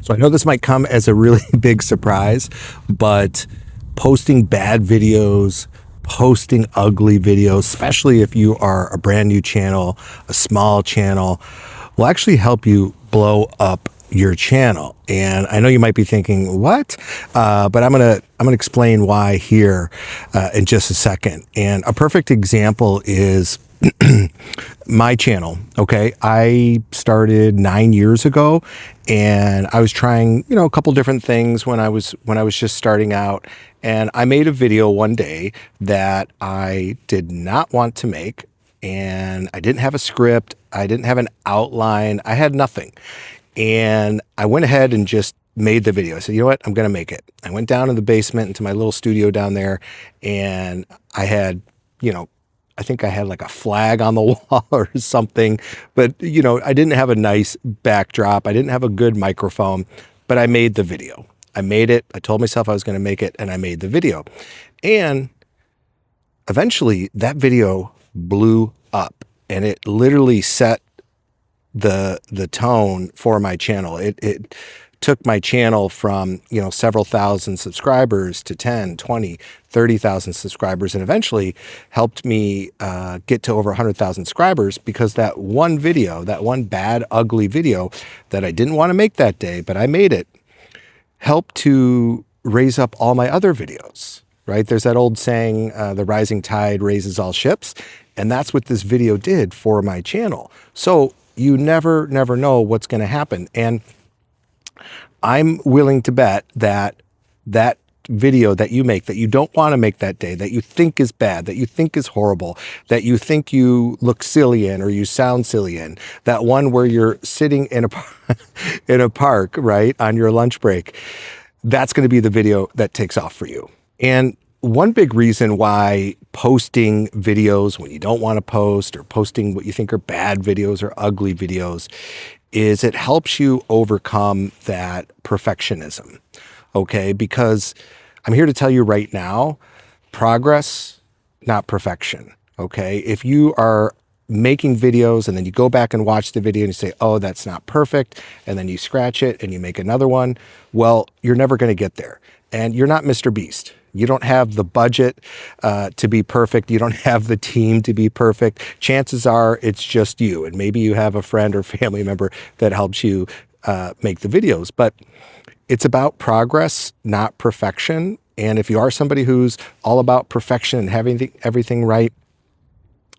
So I know this might come as a really big surprise, but posting bad videos, posting ugly videos, especially if you are a brand new channel, a small channel, will actually help you blow up your channel. And I know you might be thinking, what? But I'm gonna explain why here in just a second. And a perfect example is my channel. Okay. I started 9 years ago and I was trying, a couple different things when I was just starting out. And I made a video one day that I did not want to make, and I didn't have a script. I didn't have an outline. I had nothing. And I went ahead and just made the video. I said, you know what? I'm going to make it. I went down in the basement into my little studio down there, and I had, I think I had like a flag on the wall or something, but I didn't have a nice backdrop. I didn't have a good microphone, but I made the video. I made it. I told myself I was going to make it, and I made the video. And eventually that video blew up, and it literally set the tone for my channel. It took my channel from, several thousand subscribers to 10, 20, 30,000 subscribers, and eventually helped me get to over 100,000 subscribers, because that one video, that one bad, ugly video that I didn't want to make that day, but I made it, helped to raise up all my other videos, right? There's that old saying, the rising tide raises all ships. And that's what this video did for my channel. So you never know what's going to happen. And I'm willing to bet that that video that you make, that you don't want to make that day, that you think is bad, that you think is horrible, that you think you look silly in, or you sound silly in, that one where you're sitting in in a park, right, on your lunch break, that's going to be the video that takes off for you. And one big reason why posting videos when you don't want to post, or posting what you think are bad videos or ugly videos, is it helps you overcome that perfectionism. Okay, because I'm here to tell you right now, progress, not perfection. Okay, if you are making videos and then you go back and watch the video and you say, oh, that's not perfect, and then you scratch it and you make another one, well, you're never going to get there. And you're not Mr. Beast. You don't have the budget to be perfect. You don't have the team to be perfect. Chances are it's just you, and maybe you have a friend or family member that helps you make the videos. But it's about progress, not perfection. And if you are somebody who's all about perfection and having everything right,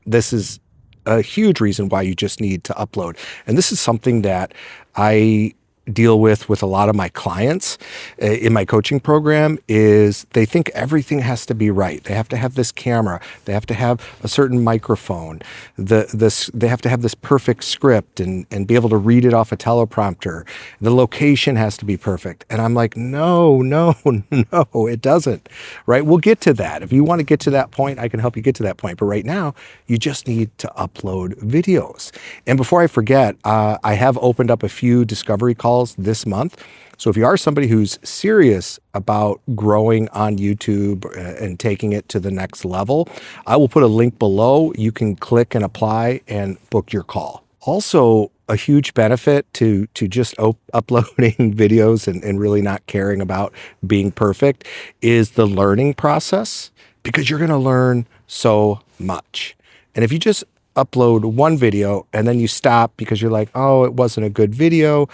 this is a huge reason why you just need to upload. And this is something that I deal with a lot of my clients in my coaching program. Is they think everything has to be right. They have to have this camera. They have to have a certain microphone. They have to have this perfect script and be able to read it off a teleprompter. The location has to be perfect. And I'm like, no, it doesn't. Right? We'll get to that. If you want to get to that point, I can help you get to that point. But right now, you just need to upload videos. And before I forget, I have opened up a few discovery calls this month. So if you are somebody who's serious about growing on YouTube and taking it to the next level, I will put a link below. You can click and apply and book your call. Also, a huge benefit to just uploading videos and really not caring about being perfect is the learning process, because you're going to learn so much. And if you just upload one video and then you stop because you're like, oh, it wasn't a good video,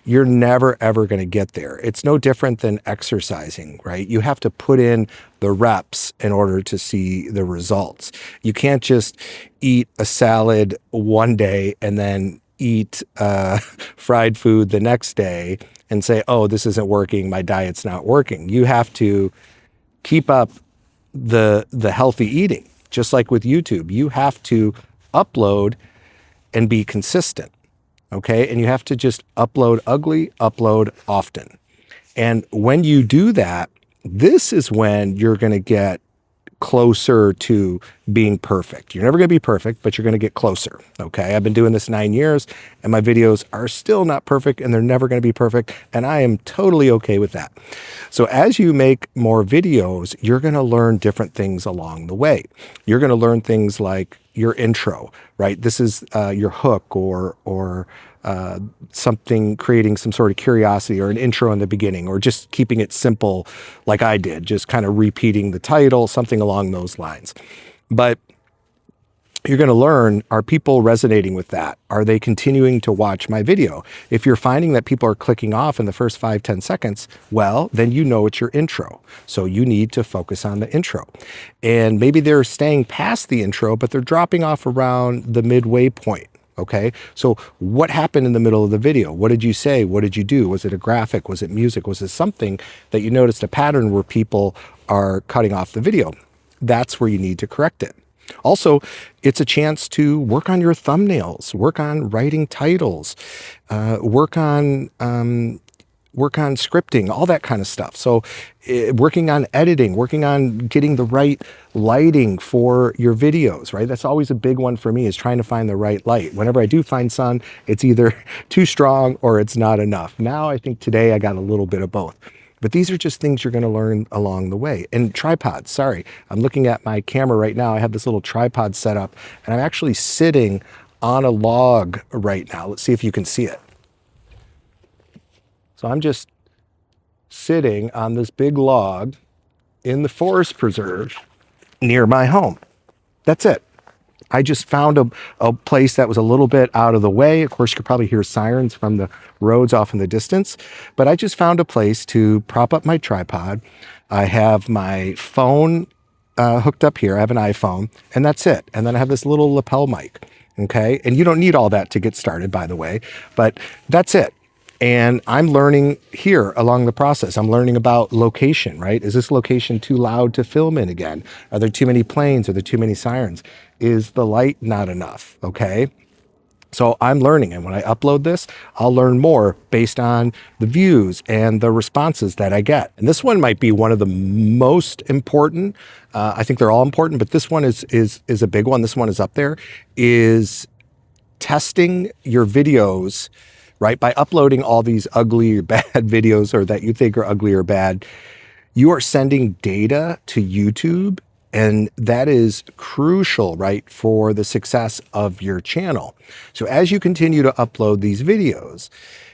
you're never, ever going to get there. It's no different than exercising, right? You have to put in the reps in order to see the results. You can't just eat a salad one day and then eat fried food the next day and say, oh, this isn't working, my diet's not working. You have to keep up the healthy eating. Just like with YouTube, you have to upload and be consistent. Okay. And you have to just upload often. And when you do that, this is when you're going to get closer to being perfect. You're never going to be perfect, but you're going to get closer. Okay. I've been doing this 9 years and my videos are still not perfect, and they're never going to be perfect. And I am totally okay with that. So as you make more videos, you're going to learn different things along the way. You're going to learn things like your intro, right? This is your hook or something, creating some sort of curiosity or an intro in the beginning, or just keeping it simple like I did, just kind of repeating the title, something along those lines. But you're going to learn, are people resonating with that? Are they continuing to watch my video? If you're finding that people are clicking off in the first 5-10 seconds, well, then you know it's your intro. So you need to focus on the intro. And maybe they're staying past the intro, but they're dropping off around the midway point. Okay, so what happened in the middle of the video? What did you say? What did you do? Was it a graphic? Was it music? Was it something that you noticed a pattern where people are cutting off the video? That's where you need to correct it. Also, it's a chance to work on your thumbnails, work on writing titles, work on scripting, all that kind of stuff. So working on editing, working on getting the right lighting for your videos, right? That's always a big one for me, is trying to find the right light. Whenever I do find sun, it's either too strong or it's not enough. Now I think today I got a little bit of both. But these are just things you're going to learn along the way. And tripods, sorry, I'm looking at my camera right now. I have this little tripod set up, and I'm actually sitting on a log right now. Let's see if you can see it. So I'm just sitting on this big log in the forest preserve near my home. That's it. I just found a place that was a little bit out of the way. Of course, you could probably hear sirens from the roads off in the distance, but I just found a place to prop up my tripod. I have my phone hooked up here. I have an iPhone, and that's it. And then I have this little lapel mic, okay? And you don't need all that to get started, by the way, but that's it. And I'm learning here along the process. I'm learning about location, right? Is this location too loud to film in again? Are there too many planes? Are there too many sirens? Is the light not enough? Okay. So I'm learning. And when I upload this, I'll learn more based on the views and the responses that I get. And this one might be one of the most important. I think they're all important, but this one is a big one. This one is up there, is testing your videos, right? By uploading all these ugly or bad videos, or that you think are ugly or bad, you are sending data to YouTube, and that is crucial, right, for the success of your channel. So as you continue to upload these videos,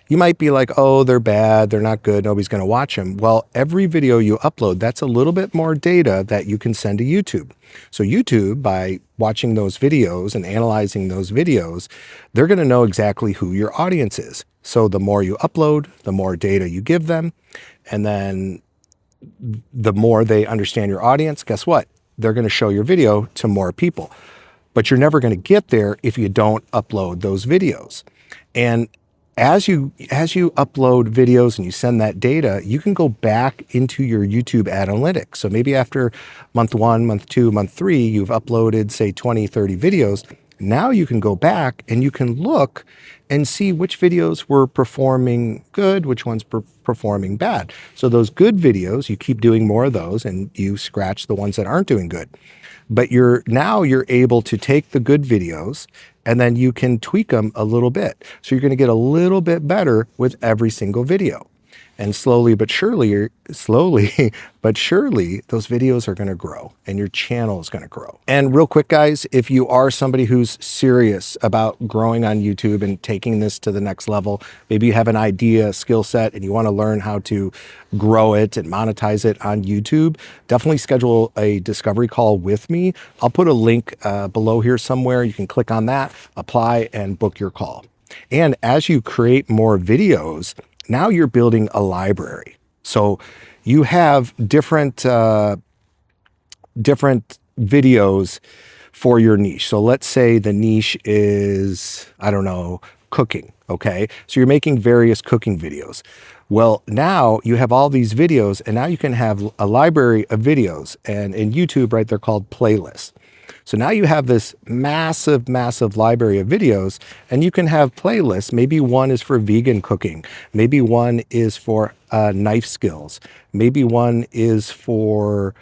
you might be like, oh, they're bad, they're not good, nobody's going to watch them. Well, every video you upload, that's a little bit more data that you can send to YouTube. So YouTube, by watching those videos and analyzing those videos, they're going to know exactly who your audience is. So the more you upload, the more data you give them, and then the more they understand your audience, guess what? They're going to show your video to more people. But you're never going to get there if you don't upload those videos. And as you upload videos and you send that data, you can go back into your YouTube analytics. So maybe after month 1, month 2, month 3, you've uploaded, say, 20, 30 videos. Now you can go back and you can look and see which videos were performing good, which ones performing bad. So those good videos, you keep doing more of those, and you scratch the ones that aren't doing good. But you're able to take the good videos and then you can tweak them a little bit. So you're going to get a little bit better with every single video. And slowly but surely, those videos are going to grow and your channel is going to grow. And real quick, guys, if you are somebody who's serious about growing on YouTube and taking this to the next level, maybe you have an idea, skill set, and you want to learn how to grow it and monetize it on YouTube, definitely schedule a discovery call with me. I'll put a link below here somewhere. You can click on that, apply, and book your call. And as you create more videos, now you're building a library. So you have different videos for your niche. So let's say the niche is, I don't know, cooking. Okay. So you're making various cooking videos. Well, now you have all these videos, and now you can have a library of videos. And in YouTube, right, they're called playlists. So now you have this massive, massive library of videos, and you can have playlists. Maybe one is for vegan cooking. Maybe one is for knife skills. Maybe one is for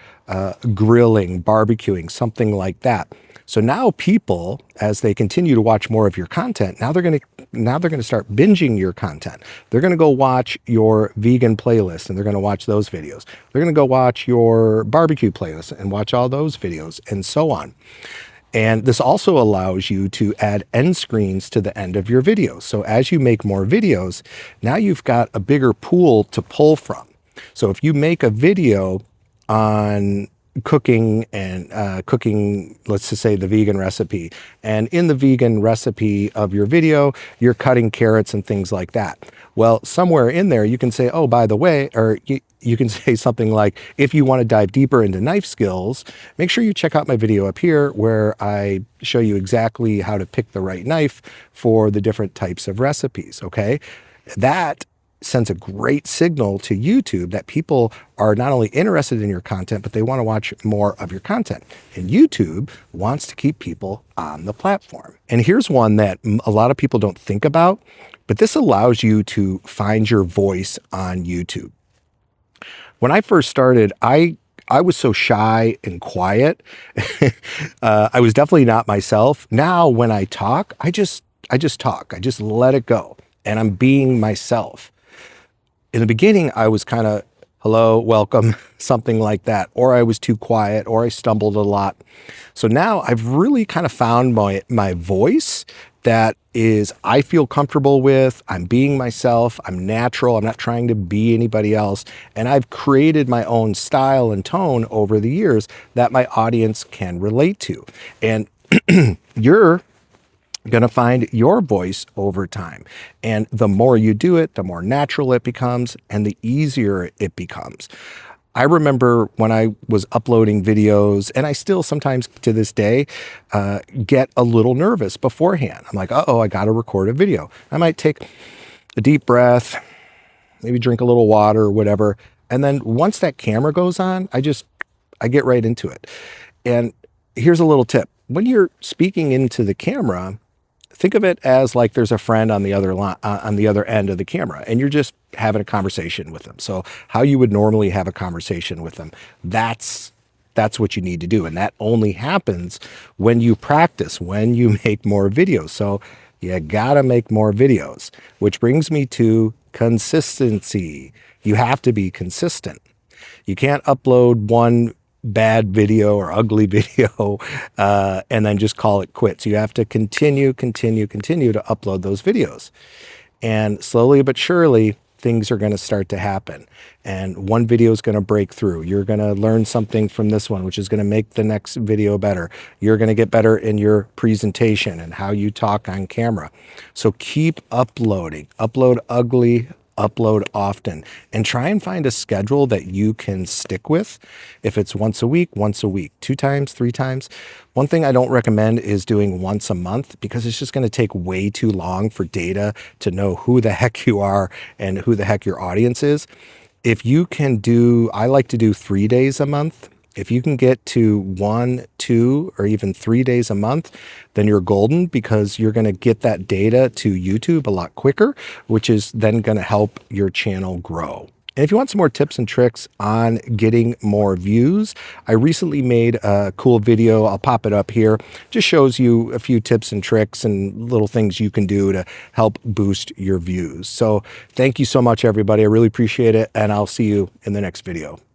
grilling, barbecuing, something like that. So now people, as they continue to watch more of your content, now they're going to start binging your content. They're going to go watch your vegan playlist, and they're going to watch those videos. They're going to go watch your barbecue playlist and watch all those videos, and so on. And this also allows you to add end screens to the end of your videos. So as you make more videos, now you've got a bigger pool to pull from. So if you make a video on cooking and cooking, let's just say the vegan recipe, and in the vegan recipe of your video, you're cutting carrots and things like that. Well, somewhere in there, you can say, oh, by the way, or you can say something like, if you want to dive deeper into knife skills, make sure you check out my video up here where I show you exactly how to pick the right knife for the different types of recipes. Okay. That sends a great signal to YouTube that people are not only interested in your content, but they want to watch more of your content. And YouTube wants to keep people on the platform. And here's one that a lot of people don't think about, but this allows you to find your voice on YouTube. When I first started, I was so shy and quiet. I was definitely not myself. Now, when I talk, I just talk. I just let it go, and I'm being myself. In the beginning, I was kind of, hello, welcome, something like that. Or I was too quiet, or I stumbled a lot. So now I've really kind of found my voice that is I feel comfortable with. I'm being myself. I'm natural. I'm not trying to be anybody else. And I've created my own style and tone over the years that my audience can relate to. And you're going to find your voice over time. And the more you do it, the more natural it becomes and the easier it becomes. I remember when I was uploading videos, and I still sometimes to this day get a little nervous beforehand. I'm like, uh-oh, I got to record a video. I might take a deep breath, maybe drink a little water or whatever. And then once that camera goes on, I get right into it. And here's a little tip. When you're speaking into the camera, think of it as like there's a friend on the other end of the camera, and you're just having a conversation with them. So how you would normally have a conversation with them, that's what you need to do. And that only happens when you practice, when you make more videos. So you gotta make more videos, which brings me to consistency. You have to be consistent. You can't upload one bad video or ugly video and then just call it quits. You have to continue to upload those videos. And slowly but surely, things are going to start to happen. And one video is going to break through. You're going to learn something from this one, which is going to make the next video better. You're going to get better in your presentation and how you talk on camera. So keep uploading. Upload ugly, upload often, and try and find a schedule that you can stick with. If it's once a week, 2 times, 3 times. One thing I don't recommend is doing once a month, because it's just going to take way too long for data to know who the heck you are and who the heck your audience is. If you can do, I like to do 3 days a month. If you can get to 1, 2, or even 3 days a month, then you're golden, because you're going to get that data to YouTube a lot quicker, which is then going to help your channel grow. And if you want some more tips and tricks on getting more views, I recently made a cool video. I'll pop it up here. Just shows you a few tips and tricks and little things you can do to help boost your views. So thank you so much, everybody. I really appreciate it. And I'll see you in the next video.